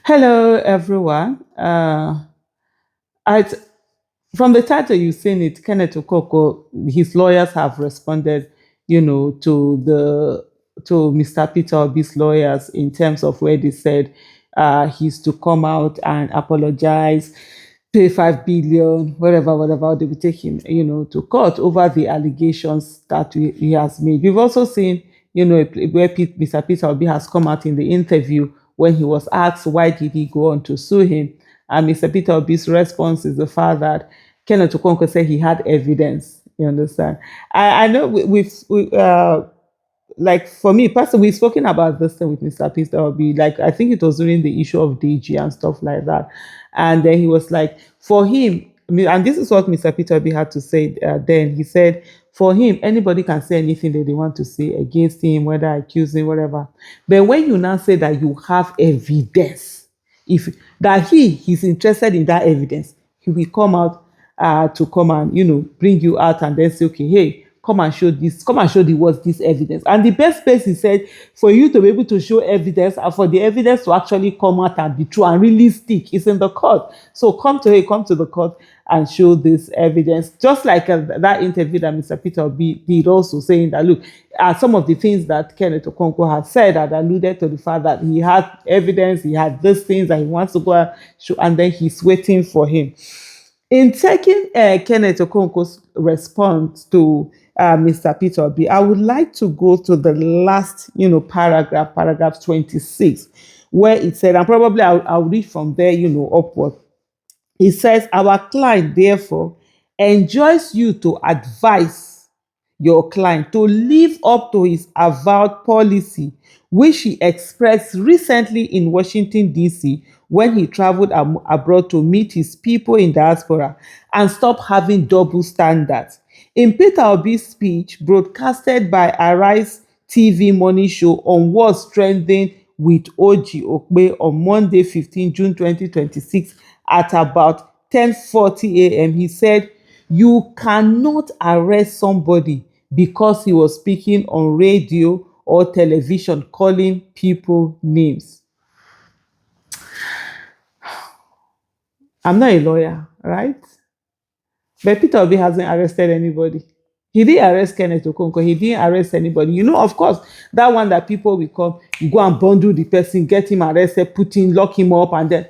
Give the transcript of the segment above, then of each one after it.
Hello, everyone. I, from the title you've seen it, Kenneth Okoko, his lawyers have responded, to Mr. Peter Obi's lawyers in terms of where they said he's to come out and apologize, pay 5 billion, whatever they will take him, to court over the allegations that he has made. We've also seen, where Mr. Peter Obi has come out in the interview when he was asked why did he go on to sue him, and Mr. Peter Obi's response is the fact that Kenneth Okonkwo said he had evidence. You understand? I know like for me personally, we've spoken about this thing with Mr. Peter Obi. Like I think it was during the issue of DG and stuff like that. And then he was like, for him, and this is what Mr. Peter Obi had to say then. He said, for him, anybody can say anything that they want to say against him, whether accusing, whatever. But when you now say that you have evidence, if that he's interested in that evidence, he will come out to come and bring you out and then say, okay, hey, come and show this, come and show the world this evidence. And the best place he said for you to be able to show evidence and for the evidence to actually come out and be true and really stick is in the court. So come to the court and show this evidence. Just like that interview that Mr. Peter Obi did, also saying that look, some of the things that Kenneth Okonkwo had said had alluded to the fact that he had evidence, he had these things that he wants to go and show, and then he's waiting for him. In taking Kenneth Okonkwo's response to Mr. Peter Obi, I would like to go to the last, paragraph 26, where it said, and probably I'll read from there, upward. It says, our client, therefore, enjoins you to advise your client to live up to his avowed policy, which he expressed recently in Washington, D.C., when he traveled abroad to meet his people in diaspora, and stop having double standards. In Peter Obi's speech, broadcasted by Arise TV morning show on What's Trending with Oji Okpe on Monday, 15 June 2026, at about 10:40 a.m., he said, you cannot arrest somebody because he was speaking on radio or television calling people names. I'm not a lawyer, right? But Peter Obi hasn't arrested anybody. He didn't arrest Kenneth Okonkwo. He didn't arrest anybody. Of course, that one that people will come, you go and bundle the person, get him arrested, lock him up, and then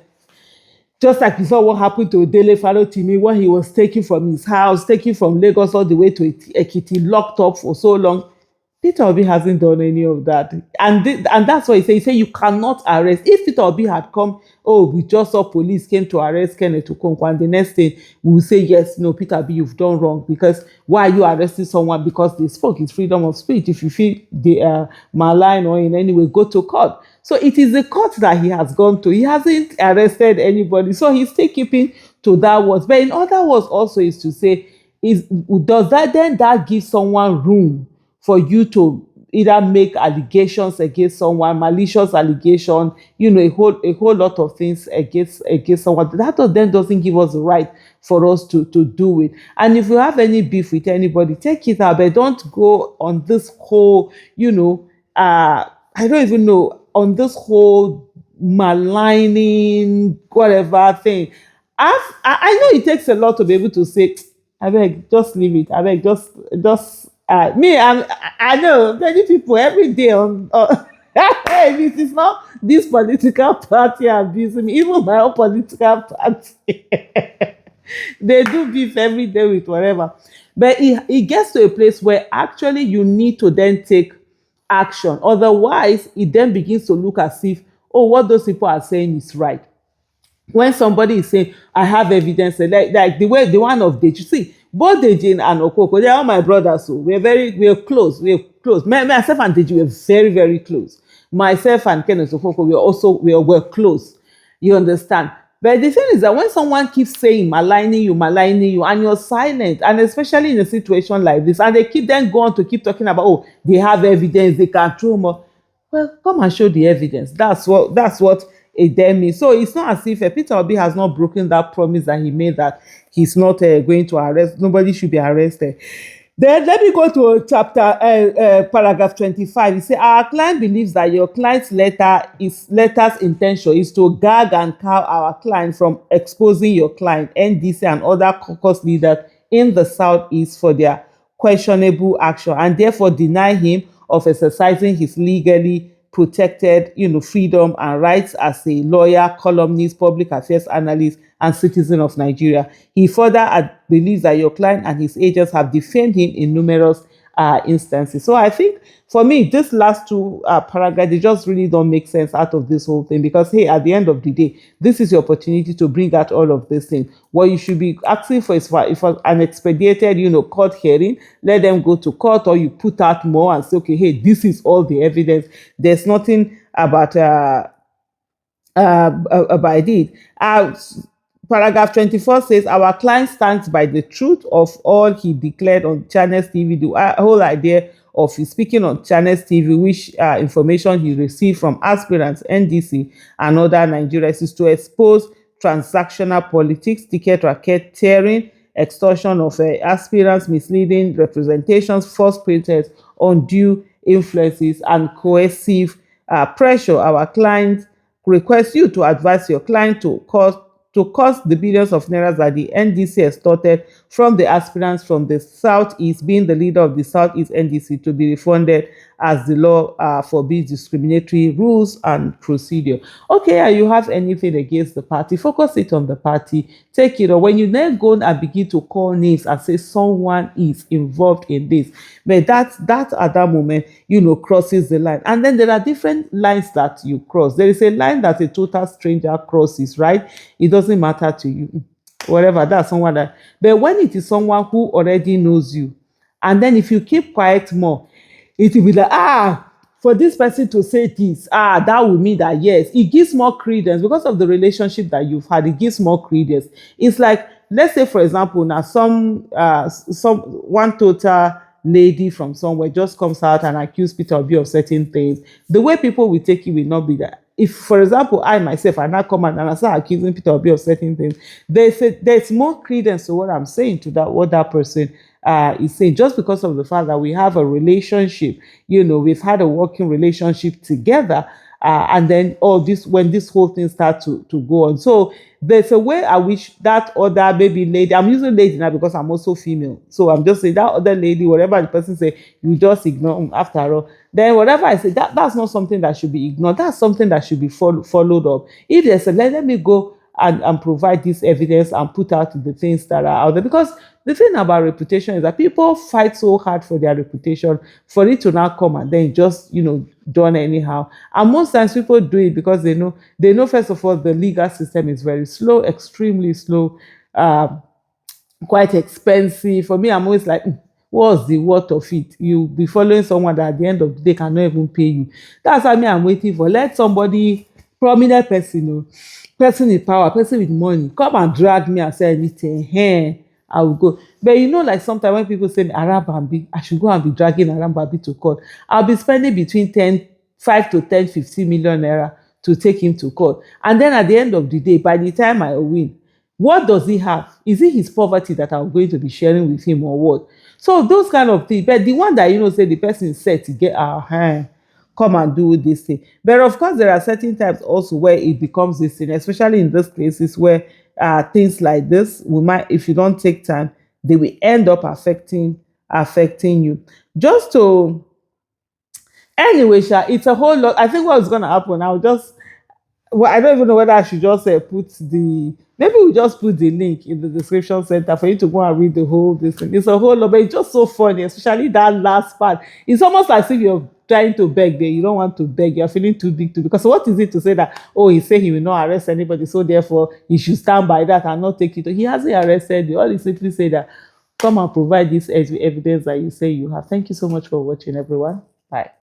just like we saw what happened to Dele Farotimi when he was taken from his house, taken from Lagos all the way to Ekiti, locked up for so long. Peter Obi hasn't done any of that. And that's why he say you cannot arrest. If Peter Obi had come, we just saw police came to arrest Kenneth Okonkwo, and the next thing we will say, yes, no, Peter Obi, you've done wrong, because why are you arresting someone because they spoke? It's freedom of speech. If you feel they are malign or in any way, go to court. So it is the court that he has gone to. He hasn't arrested anybody. So he's still keeping to that words. But in other words also is to say, does that give someone room for you to either make allegations against someone, malicious allegation, a whole lot of things against someone? That then doesn't give us the right for us to do it. And if you have any beef with anybody, take it out, but don't go on this whole, I don't even know, on this whole maligning whatever thing. I know it takes a lot to be able to say, I beg, just leave it. I beg, just I know many people every day on this is not this political party abusing me, even my own political party. They do beef every day with whatever. But it gets to a place where actually you need to then take action. Otherwise, it then begins to look as if, what those people are saying is right. When somebody is saying, I have evidence, like the one of Deji. See, both Deji and Okoko, they are all my brothers. So we're close. Myself and Deji were very, very close. Myself and Kenneth Okoko, we're close. You understand? But the thing is that when someone keeps saying maligning you, and you're silent, and especially in a situation like this, and they keep talking about, they have evidence, they can throw more. Well, come and show the evidence. That's what it then means. So it's not as if Peter Obi has not broken that promise that he made, that he's not going to arrest. Nobody should be arrested. Then let me go to paragraph 25. You say our client believes that your client's letter's intention is to gag and cow our client from exposing your client, NDC, and other caucus leaders in the southeast for their questionable action, and therefore deny him of exercising his legally protected, freedom and rights as a lawyer, columnist, public affairs analyst, and citizen of Nigeria. He further believes that your client and his agents have defamed him in numerous instances. So I think for me, this last two paragraphs, they just really don't make sense out of this whole thing, because hey, at the end of the day, this is your opportunity to bring out all of these things. What you should be asking for is for if an expedited, court hearing, let them go to court, or you put out more and say, okay, hey, this is all the evidence. There's nothing about about it. Paragraph 24 says, our client stands by the truth of all he declared on Channels TV. The whole idea of his speaking on Channels TV, which information he received from aspirants, NDC, and other Nigerians, is to expose transactional politics, ticket racketeering, extortion of aspirants, misleading representations, false pretense, undue influences, and coercive pressure. Our client requests you to advise your client to cost the billions of naira that the NDC extorted from the aspirants from the Southeast, being the leader of the Southeast NDC, to be refunded as the law forbids discriminatory rules and procedure. Okay, you have anything against the party, focus it on the party, take it. Or when you then go and begin to call names and say someone is involved in this, but that at that moment, crosses the line. And then there are different lines that you cross. There is a line that a total stranger crosses, right? It doesn't matter to you, whatever, that's someone that. But when it is someone who already knows you, and then if you keep quiet more, it will be like, for this person to say this, that will mean that yes, it gives more credence because of the relationship that you've had. It gives more credence. It's like, let's say, for example, now some one total lady from somewhere just comes out and accuses Peter Obi of certain things. The way people will take it will not be that. If, for example, I myself, I now come and I start accusing Peter Obi of certain things, there's more credence to what I'm saying, to that what that person is saying, just because of the fact that we have a relationship. We've had a working relationship together, and then all this, when this whole thing starts to go on. So there's a way I wish that other baby lady, I'm using lady now because I'm also female, so I'm just saying that other lady, whatever the person say, you just ignore them after all. Then whatever I say, that's not something that should be ignored. That's something that should be followed up. If there's a, let me go and provide this evidence and put out the things that are out there. Because the thing about reputation is that people fight so hard for their reputation, for it to now come and then just, done anyhow. And most times people do it because they know, first of all, the legal system is very slow, extremely slow, quite expensive. For me, I'm always like, what's the worth of it? You'll be following someone that at the end of the day cannot even pay you. That's why I'm waiting for, let somebody, prominent person, person in power, person with money, come and drag me and say anything. Hey, I will go. But like sometimes when people say Arambambi, I should go and be dragging Arambambi to court. I'll be spending between 5 to 10, 15 million naira to take him to court. And then at the end of the day, by the time I win, what does he have? Is it his poverty that I'm going to be sharing with him, or what? So those kind of things. But the one that say the person is set to get our hand, come and do this thing. But of course, there are certain times also where it becomes this thing, especially in those cases where things like this, if you don't take time, they will end up affecting you. Just to, anyway, it's a whole lot. I think what's going to happen, I don't even know whether I should just maybe we just put the link in the description center for you to go and read the whole this thing. It's a whole lot, but it's just so funny, especially that last part. It's almost as if you're trying to beg there. You don't want to beg. You're feeling too big to, because what is it to say that, he said he will not arrest anybody, so therefore he should stand by that and not take it. He hasn't arrested you. All he simply said that, come and provide this evidence that you say you have. Thank you so much for watching, everyone. Bye.